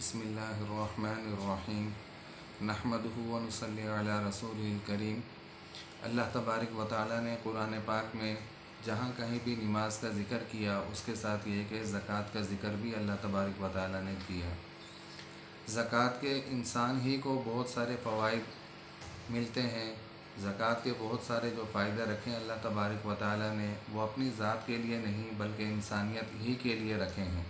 بسم اللہ الرحمن الرحیم نحمدہ و نصلی علی رسول کریم۔ اللہ تبارک و تعالیٰ نے قرآن پاک میں جہاں کہیں بھی نماز کا ذکر کیا اس کے ساتھ یہ کہ زکوٰۃ کا ذکر بھی اللہ تبارک و تعالیٰ نے کیا۔ زکوٰۃ کے انسان ہی کو بہت سارے فوائد ملتے ہیں۔ زکوٰۃ کے بہت سارے جو فائدے رکھے اللہ تبارک و تعالیٰ نے وہ اپنی ذات کے لیے نہیں بلکہ انسانیت ہی کے لیے رکھے ہیں۔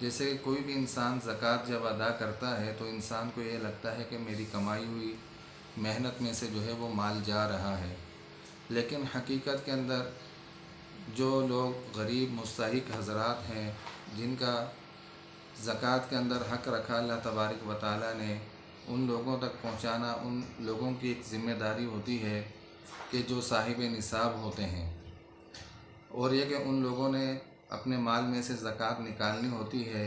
جیسے کوئی بھی انسان زکوٰۃ جب ادا کرتا ہے تو انسان کو یہ لگتا ہے کہ میری کمائی ہوئی محنت میں سے جو ہے وہ مال جا رہا ہے، لیکن حقیقت کے اندر جو لوگ غریب مستحق حضرات ہیں جن کا زکوٰۃ کے اندر حق رکھا اللہ تبارک و تعالیٰ نے، ان لوگوں تک پہنچانا ان لوگوں کی ایک ذمہ داری ہوتی ہے کہ جو صاحب نصاب ہوتے ہیں، اور یہ کہ ان لوگوں نے اپنے مال میں سے زکوٰۃ نکالنی ہوتی ہے،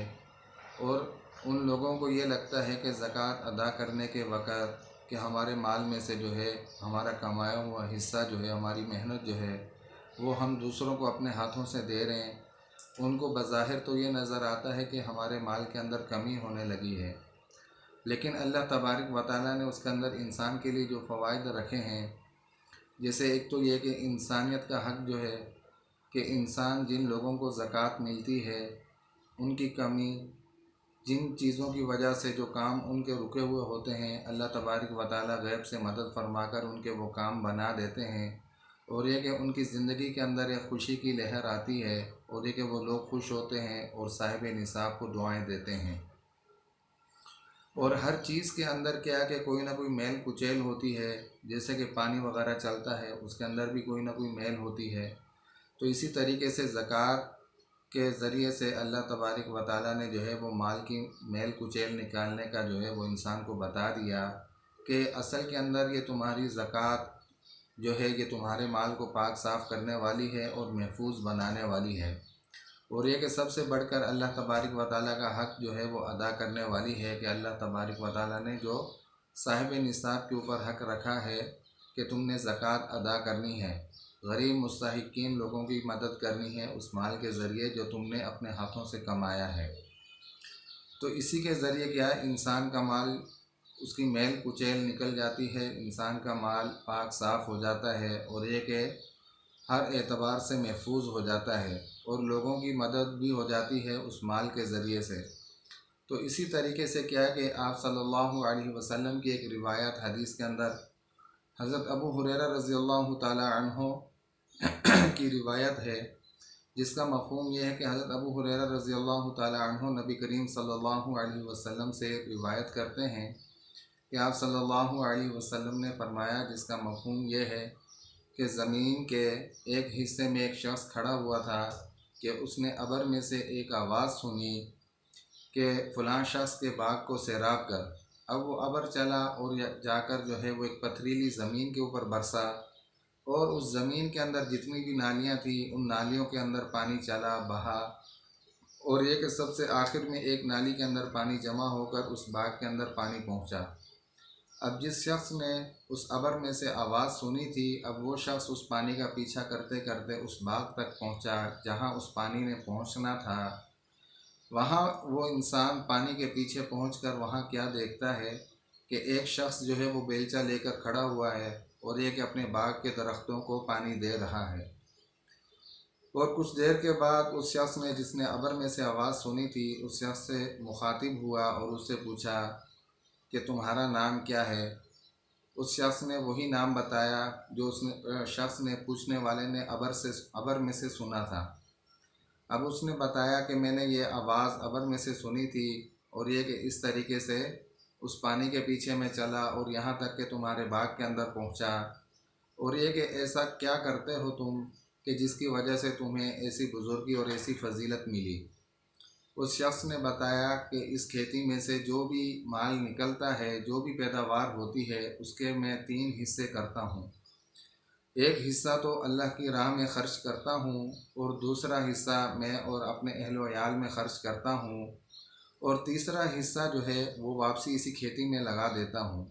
اور ان لوگوں کو یہ لگتا ہے کہ زکوٰۃ ادا کرنے کے وقت کہ ہمارے مال میں سے جو ہے ہمارا کمایا ہوا حصہ جو ہے، ہماری محنت جو ہے وہ ہم دوسروں کو اپنے ہاتھوں سے دے رہے ہیں۔ ان کو بظاہر تو یہ نظر آتا ہے کہ ہمارے مال کے اندر کمی ہونے لگی ہے، لیکن اللہ تبارک و تعالیٰ نے اس کے اندر انسان کے لیے جو فوائد رکھے ہیں، جیسے ایک تو یہ کہ انسانیت کا حق جو ہے کہ انسان جن لوگوں کو زکوٰۃ ملتی ہے ان کی کمی، جن چیزوں کی وجہ سے جو کام ان کے رکے ہوئے ہوتے ہیں، اللہ تبارک و تعالیٰ غیب سے مدد فرما کر ان کے وہ کام بنا دیتے ہیں، اور یہ کہ ان کی زندگی کے اندر ایک خوشی کی لہر آتی ہے، اور یہ کہ وہ لوگ خوش ہوتے ہیں اور صاحب نصاب کو دعائیں دیتے ہیں۔ اور ہر چیز کے اندر کیا کہ کوئی نہ کوئی میل کچیل ہوتی ہے، جیسے کہ پانی وغیرہ چلتا ہے اس کے اندر بھی کوئی نہ کوئی میل ہوتی ہے، تو اسی طریقے سے زکوٰۃ کے ذریعے سے اللہ تبارک و تعالیٰ نے جو ہے وہ مال کی میل کچیل نکالنے کا جو ہے وہ انسان کو بتا دیا کہ اصل کے اندر یہ تمہاری زکوٰۃ جو ہے یہ تمہارے مال کو پاک صاف کرنے والی ہے اور محفوظ بنانے والی ہے، اور یہ کہ سب سے بڑھ کر اللہ تبارک و تعالیٰ کا حق جو ہے وہ ادا کرنے والی ہے کہ اللہ تبارک و تعالیٰ نے جو صاحب نصاب کے اوپر حق رکھا ہے کہ تم نے زکوٰۃ ادا کرنی ہے، غریب مستحقین لوگوں کی مدد کرنی ہے اس مال کے ذریعے جو تم نے اپنے ہاتھوں سے کمایا ہے۔ تو اسی کے ذریعے کیا ہے انسان کا مال اس کی میل کچیل نکل جاتی ہے، انسان کا مال پاک صاف ہو جاتا ہے، اور یہ کہ ہر اعتبار سے محفوظ ہو جاتا ہے، اور لوگوں کی مدد بھی ہو جاتی ہے اس مال کے ذریعے سے۔ تو اسی طریقے سے کیا ہے کہ آپ صلی اللہ علیہ وسلم کی ایک روایت حدیث کے اندر حضرت ابو ہریرہ رضی اللہ تعالی عنہ کی روایت ہے، جس کا مفہوم یہ ہے کہ حضرت ابو ہریرہ رضی اللہ تعالی عنہ نبی کریم صلی اللہ علیہ وسلم سے روایت کرتے ہیں کہ آپ صلی اللہ علیہ وسلم نے فرمایا، جس کا مفہوم یہ ہے کہ زمین کے ایک حصے میں ایک شخص کھڑا ہوا تھا کہ اس نے ابر میں سے ایک آواز سنی کہ فلاں شخص کے باغ کو سیراب کر۔ اب وہ ابر چلا اور جا کر جو ہے وہ ایک پتھریلی زمین کے اوپر برسا، اور اس زمین کے اندر جتنی بھی نالیاں تھیں ان نالیوں کے اندر پانی چلا بہا، اور یہ کہ سب سے آخر میں ایک نالی کے اندر پانی جمع ہو کر اس باغ کے اندر پانی پہنچا۔ اب جس شخص نے اس ابر میں سے آواز سنی تھی، اب وہ شخص اس پانی کا پیچھا کرتے کرتے اس باغ تک پہنچا جہاں اس پانی نے پہنچنا تھا۔ وہاں وہ انسان پانی کے پیچھے پہنچ کر وہاں کیا دیکھتا ہے کہ ایک شخص جو ہے وہ بیلچہ لے کر کھڑا ہوا ہے، اور یہ کہ اپنے باغ کے درختوں کو پانی دے رہا ہے، اور کچھ دیر کے بعد اس شخص نے جس نے ابر میں سے آواز سنی تھی اس شخص سے مخاطب ہوا اور اس سے پوچھا کہ تمہارا نام کیا ہے؟ اس شخص نے وہی نام بتایا جو شخص نے پوچھنے والے نے ابر میں سے سنا تھا۔ اب اس نے بتایا کہ میں نے یہ آواز ابر میں سے سنی تھی، اور یہ کہ اس طریقے سے اس پانی کے پیچھے میں چلا اور یہاں تک کہ تمہارے باغ کے اندر پہنچا، اور یہ کہ ایسا کیا کرتے ہو تم کہ جس کی وجہ سے تمہیں ایسی بزرگی اور ایسی فضیلت ملی؟ اس شخص نے بتایا کہ اس کھیتی میں سے جو بھی مال نکلتا ہے، جو بھی پیداوار ہوتی ہے، اس کے میں 3 حصے کرتا ہوں۔ ایک حصہ تو اللہ کی راہ میں خرچ کرتا ہوں، اور دوسرا حصہ میں اور اپنے اہل و عیال میں خرچ کرتا ہوں، اور تیسرا حصہ جو ہے وہ واپسی اسی کھیتی میں لگا دیتا ہوں۔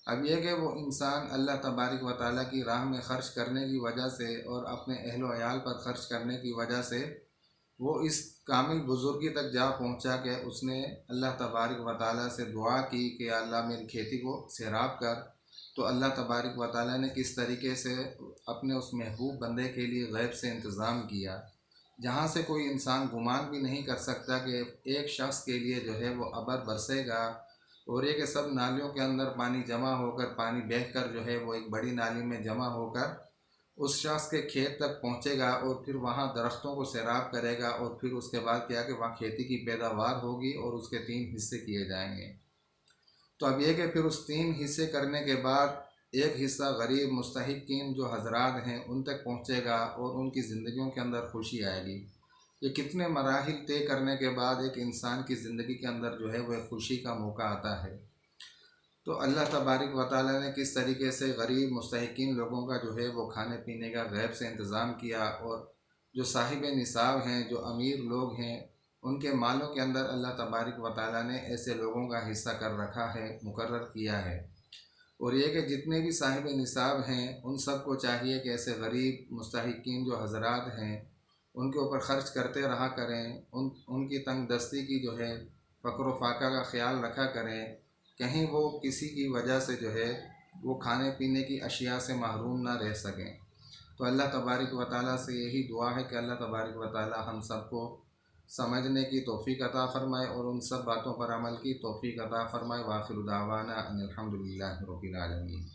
اب یہ کہ وہ انسان اللہ تبارک و تعالیٰ کی راہ میں خرچ کرنے کی وجہ سے اور اپنے اہل و عیال پر خرچ کرنے کی وجہ سے وہ اس کامل بزرگی تک جا پہنچا کہ اس نے اللہ تبارک و تعالیٰ سے دعا کی کہ اللہ میری کھیتی کو سیراب کر۔ تو اللہ تبارک و تعالیٰ نے کس طریقے سے اپنے اس محبوب بندے کے لیے غیب سے انتظام کیا، جہاں سے کوئی انسان گمان بھی نہیں کر سکتا کہ ایک شخص کے لیے جو ہے وہ ابر برسے گا، اور یہ کہ سب نالیوں کے اندر پانی جمع ہو کر، پانی بہہ کر جو ہے وہ ایک بڑی نالی میں جمع ہو کر اس شخص کے کھیت تک پہنچے گا، اور پھر وہاں درختوں کو سیراب کرے گا، اور پھر اس کے بعد کیا کہ وہاں کھیتی کی پیداوار ہوگی اور اس کے 3 حصے کیے جائیں گے۔ تو اب یہ کہ پھر اس 3 حصے کرنے کے بعد ایک حصہ غریب مستحقین جو حضرات ہیں ان تک پہنچے گا، اور ان کی زندگیوں کے اندر خوشی آئے گی۔ یہ کتنے مراحل طے کرنے کے بعد ایک انسان کی زندگی کے اندر جو ہے وہ ایک خوشی کا موقع آتا ہے۔ تو اللہ تبارک و تعالیٰ نے کس طریقے سے غریب مستحقین لوگوں کا جو ہے وہ کھانے پینے کا غیب سے انتظام کیا، اور جو صاحب نصاب ہیں، جو امیر لوگ ہیں، ان کے مالوں کے اندر اللہ تبارک و تعالیٰ نے ایسے لوگوں کا حصہ کر رکھا ہے، مقرر کیا ہے۔ اور یہ کہ جتنے بھی صاحب نصاب ہیں ان سب کو چاہیے کہ ایسے غریب مستحقین جو حضرات ہیں ان کے اوپر خرچ کرتے رہا کریں، ان کی تنگ دستی کی جو ہے فقر و فاقہ کا خیال رکھا کریں، کہیں وہ کسی کی وجہ سے جو ہے وہ کھانے پینے کی اشیاء سے محروم نہ رہ سکیں۔ تو اللہ تبارک و تعالیٰ سے یہی دعا ہے کہ اللہ تبارک و تعالیٰ ہم سب کو سمجھنے کی توفیق عطا فرمائے اور ان سب باتوں پر عمل کی توفیق عطا فرمائے۔ وآخر دعوانا ان الحمد للہ رب العالمین۔